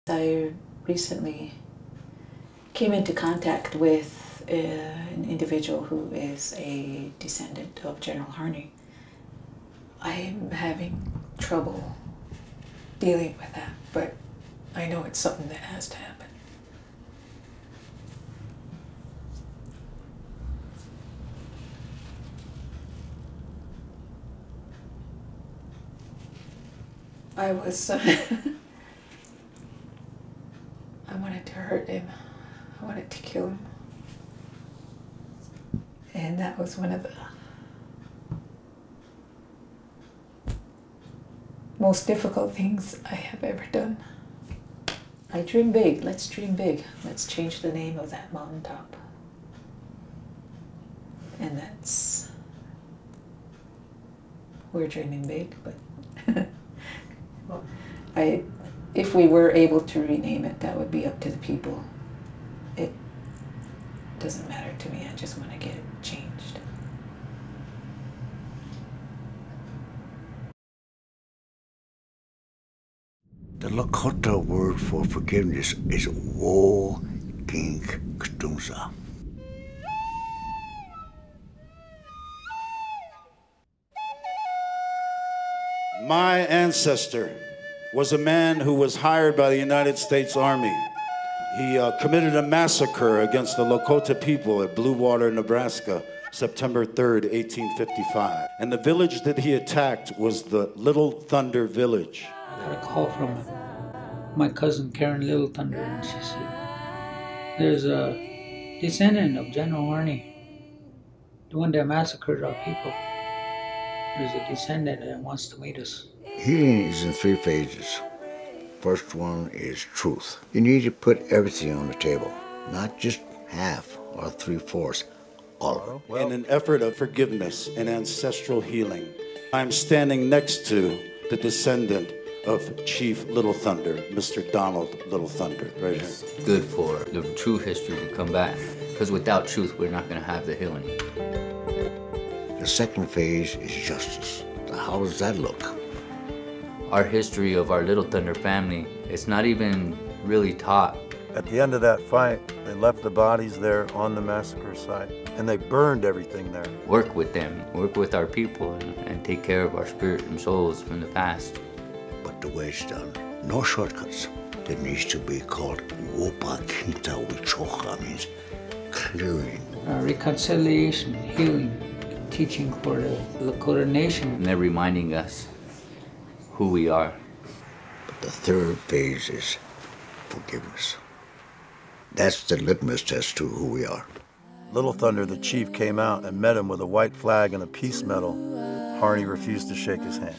I recently came into contact with an individual who is a descendant of General Harney. I'm having trouble dealing with that, but I know it's something that has to happen. I wanted to hurt him. I wanted to kill him. And that was one of the most difficult things I have ever done. I dream big. Let's dream big. Let's change the name of that mountaintop. And that's... we're dreaming big, but... well, if we were able to rename it, that would be up to the people. It doesn't matter to me. I just want to get it changed. The Lakota word for forgiveness is wo king ktunza. My ancestor was a man who was hired by the United States Army. He committed a massacre against the Lakota people at Blue Water, Nebraska, September 3rd, 1855. And the village that he attacked was the Little Thunder Village. I got a call from my cousin Karen Little Thunder, and she said, there's a descendant of General Harney, the one that massacred our people. There's a descendant that wants to meet us. Healing is in 3 phases. First one is truth. You need to put everything on the table, not just half or 3/4, all of it. In an effort of forgiveness and ancestral healing, I'm standing next to the descendant of Chief Little Thunder, Mr. Donald Little Thunder, right here. It's good for the true history to come back, because without truth, we're not going to have the healing. The second phase is justice. How does that look? Our history of our Little Thunder family, it's not even really taught. At the end of that fight, they left the bodies there on the massacre site, and they burned everything there. Work with them, work with our people, and take care of our spirit and souls from the past. But the way it's done, no shortcuts. There needs to be called wopa kinta wichocha, means clearing. Reconciliation, healing, teaching for the Lakota Nation. And they're reminding us who we are. But the third phase is forgiveness. That's the litmus test to who we are. Little Thunder, the chief, came out and met him with a white flag and a peace medal. Harney refused to shake his hand.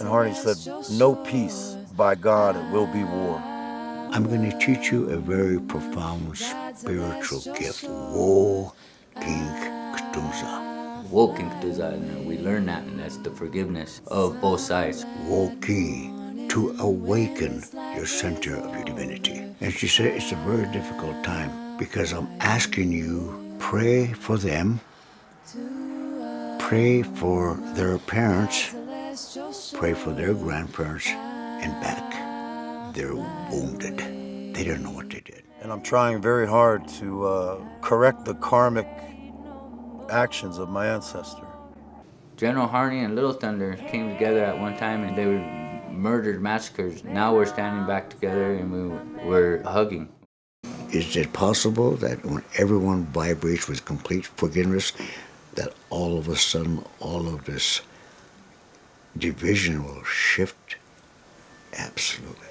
And Harney said, no peace, by God, it will be war. I'm going to teach you a very profound spiritual gift. Wo king ktunza. Woking Ktuza, we learn that, and that's the forgiveness of both sides. Woki, to awaken your center of your divinity. And she said it's a very difficult time because I'm asking you, pray for them, pray for their parents, pray for their grandparents, and back. They're wounded. They don't know what they did. And I'm trying very hard to correct the karmic actions of my ancestor. General Harney and Little Thunder came together at one time, and they were murdered massacres. Now we're standing back together and we're hugging. Is it possible that when everyone vibrates with complete forgiveness, that all of a sudden all of this division will shift? Absolutely.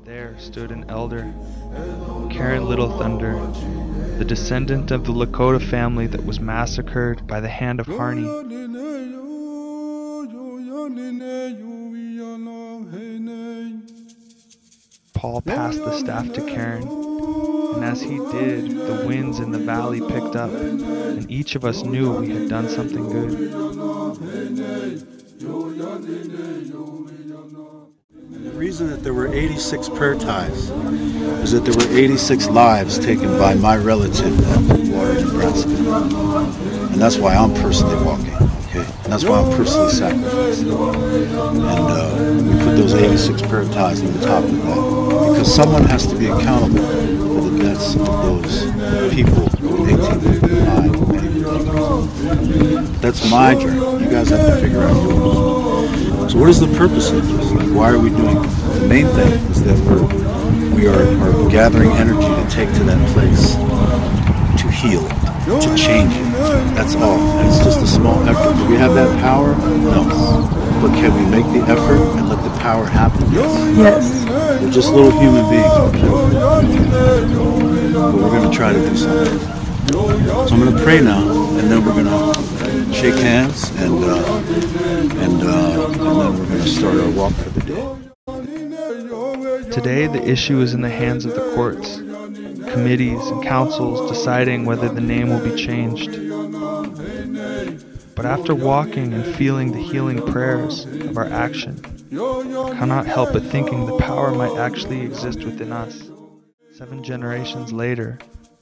There stood an elder, Karen Little Thunder, the descendant of the Lakota family that was massacred by the hand of Harney. Paul passed the staff to Karen, and as he did, the winds in the valley picked up, and each of us knew we had done something good. The reason that there were 86 prayer ties is that there were 86 lives taken by my relative at Bluewater, Nebraska. And that's why I'm personally walking, okay? And that's why I'm personally sacrificing. And we put those 86 prayer ties on the top of that because someone has to be accountable for the deaths of those people in 1855. That's my journey. You guys have to figure out yours. So what is the purpose of this? Like, why are we doing it? The main thing is that we are gathering energy to take to that place, to heal it, to change it. That's all. And it's just a small effort. Do we have that power? No. But can we make the effort and let the power happen? Yes. We're just little human beings. But we're going to try to do something. So I'm going to pray now, and then we're going to shake hands, and then we're going to start our walk for the day. Today, the issue is in the hands of the courts, committees, and councils deciding whether the name will be changed. But after walking and feeling the healing prayers of our action, I cannot help but thinking the power might actually exist within us. 7 generations later,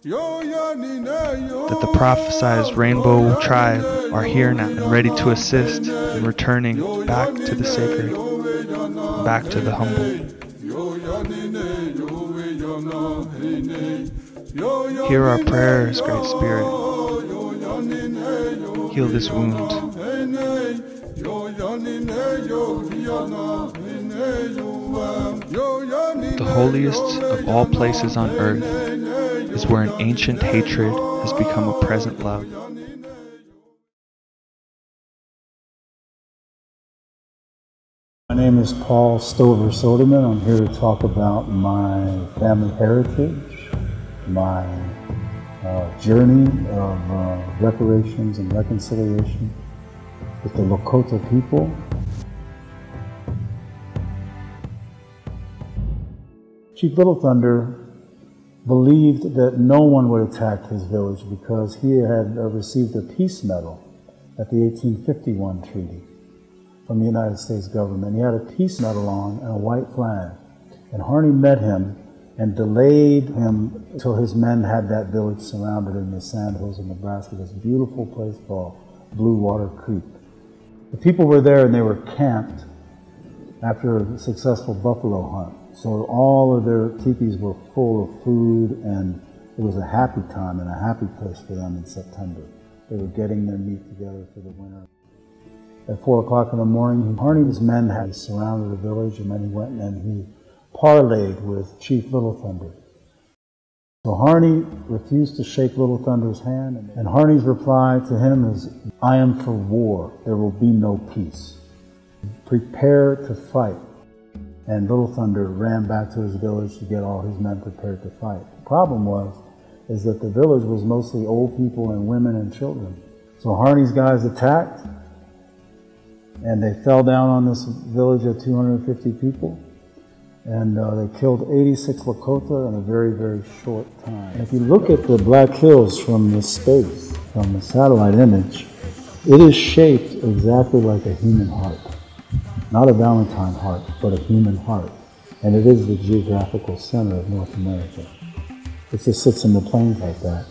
that the prophesized rainbow tribe are here now and ready to assist in returning back to the sacred, back to the humble. Hear our prayers, Great Spirit. Heal this wound. The holiest of all places on earth is where an ancient hatred has become a present love. My name is Paul Stover Soderman. I'm here to talk about my family heritage, my journey of reparations and reconciliation with the Lakota people. Chief Little Thunder believed that no one would attack his village because he had received a peace medal at the 1851 treaty from the United States government. He had a peace medal on and a white flag. And Harney met him and delayed him until his men had that village surrounded in the Sandhills of Nebraska, this beautiful place called Blue Water Creek. The people were there and they were camped after a successful buffalo hunt. So all of their teepees were full of food, and it was a happy time and a happy place for them in September. They were getting their meat together for the winter. At 4 o'clock in the morning, Harney's men had surrounded the village, and then he went and he parleyed with Chief Little Thunder. So Harney refused to shake Little Thunder's hand, and Harney's reply to him is, "I am for war. There will be no peace. Prepare to fight." And Little Thunder ran back to his village to get all his men prepared to fight. The problem is that the village was mostly old people and women and children. So Harney's guys attacked, and they fell down on this village of 250 people, and they killed 86 Lakota in a very, very short time. And if you look at the Black Hills from this space, from the satellite image, it is shaped exactly like a human heart. Not a Valentine heart, but a human heart. And it is the geographical center of North America. It just sits in the plains like that.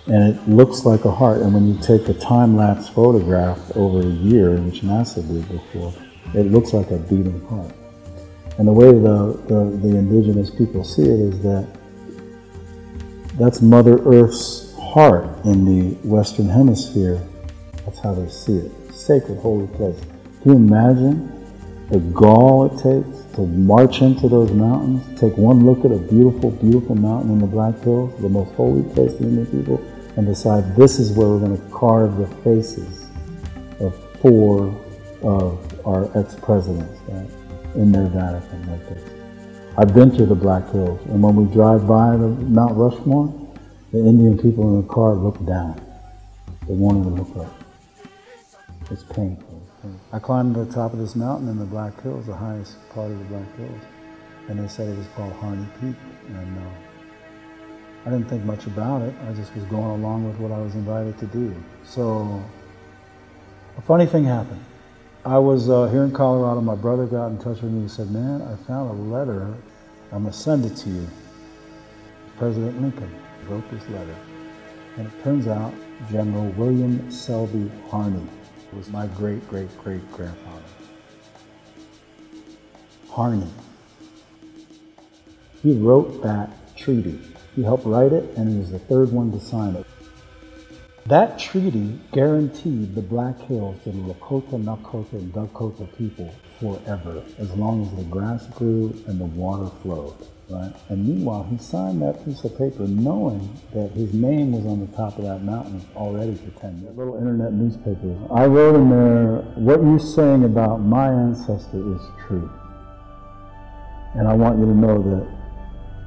And it looks like a heart. And when you take a time-lapse photograph over a year, which NASA did before, it looks like a beating heart. And the way the indigenous people see it is that that's Mother Earth's heart in the Western Hemisphere. That's how they see it. Sacred, holy place. Can you imagine the gall it takes to march into those mountains, take one look at a beautiful, beautiful mountain in the Black Hills, the most holy place to many people, and decide this is where we're going to carve the faces of 4 of our ex-presidents, right, in their Vatican like this. I've been to the Black Hills, and when we drive by the Mount Rushmore, the Indian people in the car look down. They won't even look up. It's painful. I climbed to the top of this mountain in the Black Hills, the highest part of the Black Hills, and they said it was called Harney Peak, and I didn't think much about it. I just was going along with what I was invited to do. So a funny thing happened. I was here in Colorado. My brother got in touch with me and said, man, I found a letter. I'm going to send it to you. President Lincoln wrote this letter. And it turns out General William Selby Harney was my great-great-great-grandfather. Harney. He wrote that treaty. He helped write it, and he was the third one to sign it. That treaty guaranteed the Black Hills to the Lakota, Nakota, and Dakota people forever, as long as the grass grew and the water flowed, right? And meanwhile, he signed that piece of paper knowing that his name was on the top of that mountain already for 10 years. Little internet newspaper. I wrote in there, what you're saying about my ancestor is true. And I want you to know that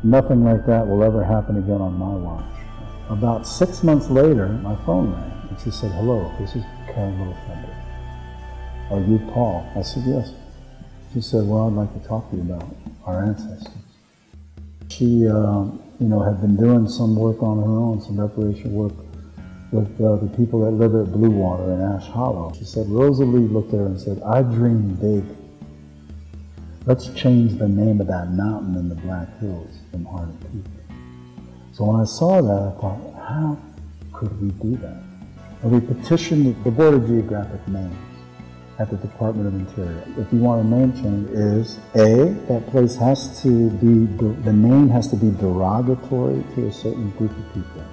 nothing like that will ever happen again on my watch. About 6 months later, my phone rang, and she said, hello, this is Karen Little Thunder. Are you Paul? I said, yes. She said, well, I'd like to talk to you about our ancestors. She, had been doing some work on her own, some reparation work with the people that live at Blue Water in Ash Hollow. She said, Rosalie looked at her and said, I dream big. Let's change the name of that mountain in the Black Hills from Harney Peak. So when I saw that, I thought, how could we do that? And we petitioned the Board of Geographic Names at the Department of Interior. If you want a name change, is A, that place has to be, the name has to be derogatory to a certain group of people.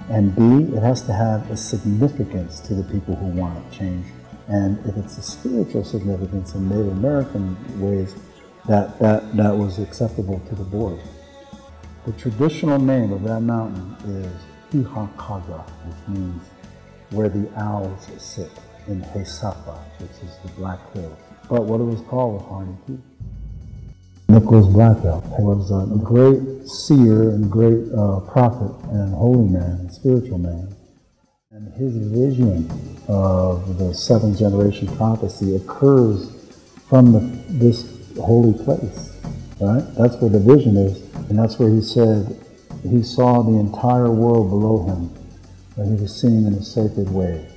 And B, it has to have a significance to the people who want it changed. And if it's a spiritual significance in Native American ways, that was acceptable to the board. The traditional name of that mountain is Hihakaga, which means where the owls sit, in Hesapa, which is the Black Hills. But what it was called was Harney Peak. Nicholas Black Elk was a great seer and great prophet and holy man and spiritual man. And his vision of the seventh generation prophecy occurs from this holy place, right? That's where the vision is. And that's where he said he saw the entire world below him, that he was seeing in a sacred way.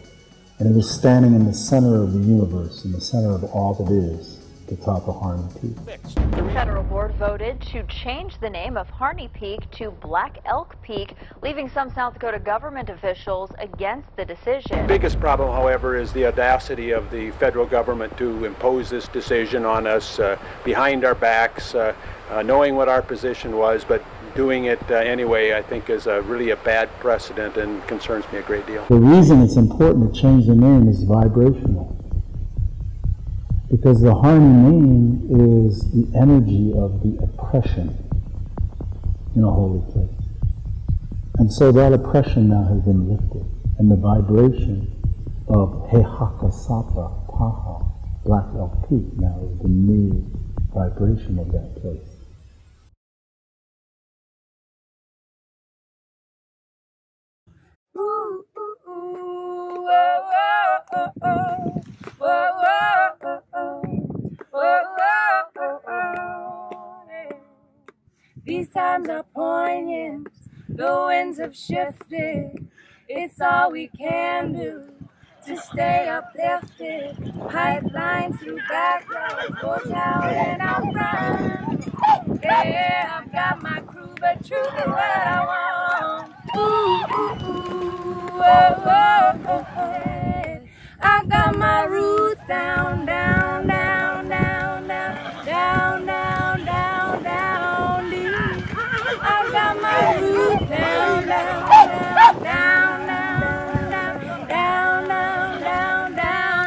And he was standing in the center of the universe, in the center of all that is, the top of Harney Peak. The federal board voted to change the name of Harney Peak to Black Elk Peak, leaving some South Dakota government officials against the decision. The biggest problem, however, is the audacity of the federal government to impose this decision on us behind our backs, knowing what our position was, but doing it anyway, I think is really a bad precedent and concerns me a great deal. The reason it's important to change the name is vibrational. Because the Harney name is the energy of the oppression in a holy place. And so that oppression now has been lifted. And the vibration of Hehakasapa Paha, Black Elk Peak, now is the new vibration of that place. These times are poignant, the winds have shifted. It's all we can do to stay uplifted. Pipelines through backyards, go down and I'll run. Yeah, I've got my crew, but truth is what I want. Ooh, ooh, ooh, oh, oh, oh, oh. I got my roots down, down, down, down, down, down, down, down, down, deep. I got my roots down, down, down, down, down, down, down, down, down,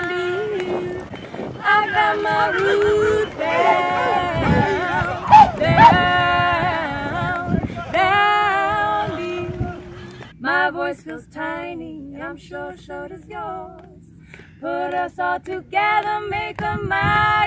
deep. I got my roots down, down, down, deep. My voice feels tiny, I'm sure so does yours. Put us all together, make a mighty